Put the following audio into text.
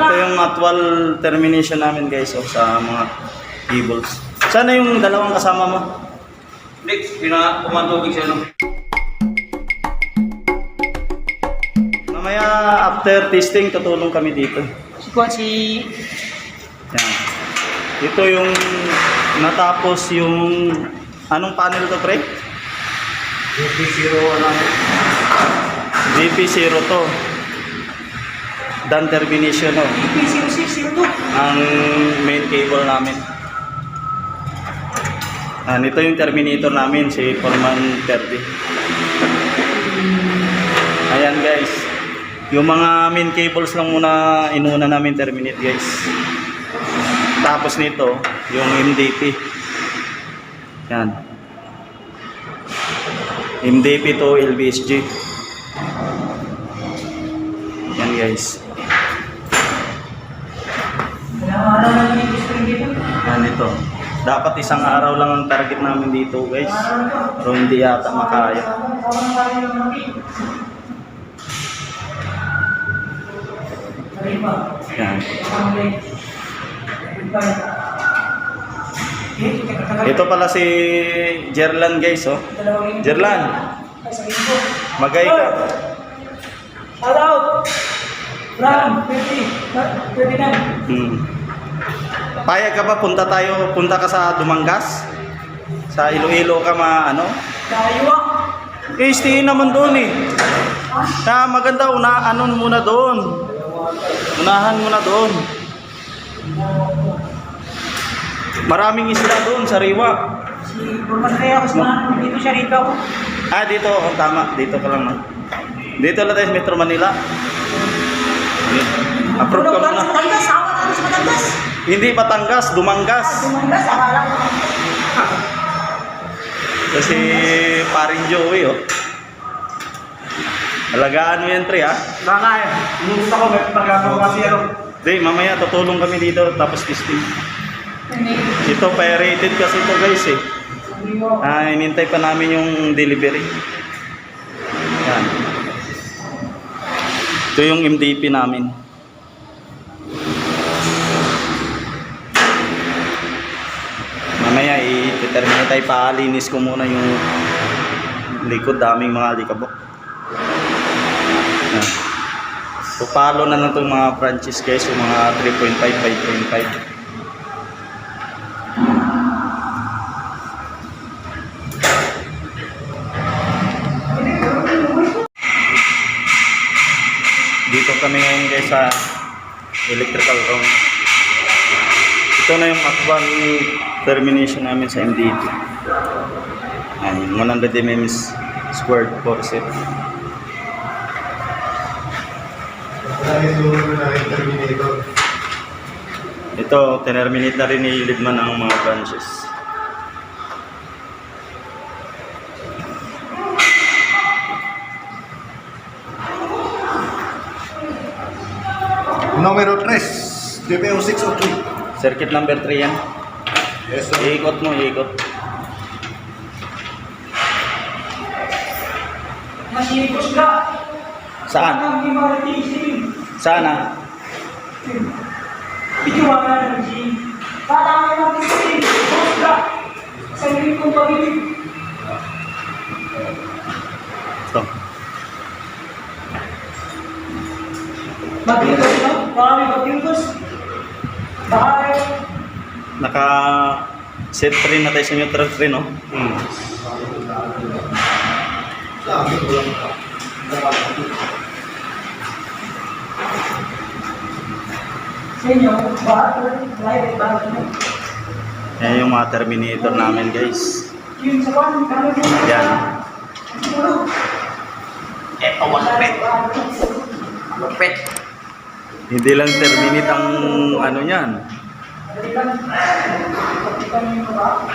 Ito yung actual termination namin guys sa mga cables. Sana yung dalawang kasama mo. Next, pinaka-kumantubig siya, no? Mamaya after testing, tutulong kami dito. Yan. Ito yung natapos yung anong panel to pre? GP0 ano? GP0 to. Dan termination no. GP0602. Ang main cable namin. Ito yung terminator namin, si Foreman 30. Ayan guys. Yung mga main cables lang muna inuna namin terminate guys. Tapos nito, yung MDP. Yan. MDP to LBSG. Yan guys. Yan ito. Dapat isang araw lang ang target namin dito guys. Pero hindi yata makaya. Yan. Ito pala si Jerlan guys oh. Jerlan. Magay ka. Shout out! Ram, 39. Payag ka ba punta ka sa Dumangas? Sa Iloilo ka Daywa. stay naman doon eh. Maganda muna doon. Unahan muna doon. Maraming isla doon sa Riwa. Si Burman kaya ako sa dito siya rito ako. Dito tama. Dito ka lang man. Dito lang tayo sa Metro Manila. Approve ka muna. Sa Batangas. Hindi Batangas, Dumangas. Dumangas, akala ko. Kasi paring Joey Alagaan mo yan pre ha. Nakakaya. Inutos ako, may pagkakaw kasi ano. Hindi, mamaya tutulong kami dito tapos testing. Ito pirated kasi ito guys eh. Inintay pa namin yung delivery. Yan. Ito yung MDP namin. Mamaya i-terminate tayo, paalinis ko muna yung likod, daming mga likabok. Yan. So palo na lang itong mga branches guys, yung mga 3.5, 5.5. Dito kami ngayon guys sa electrical room. Ito na yung actual termination namin sa MDP. 100 mm squared force. Ito, terminate na rin ni Lidman ang mga branches. Numero 3, DPO603. Circuit number 3 yan. Yes, sir. Iikot mo, iikot. Masipos ka. Saan? Saan na? Itiwala ng G. Tatangay ng G. Bos ka. Sa hindi kong pag-ibig. Ito. Magbingkos no? Marami magbingkos. Baka Naka set 3 na tayo sa neutral 3 no? sa inyo, butter, live, butter. Yan yung mga terminator namin guys. Yung sa kwan, kami din. Yan. Eto, malupit. Malupit. Hindi lang terminate ang ano niyan. Balikan. Balikan yung baba.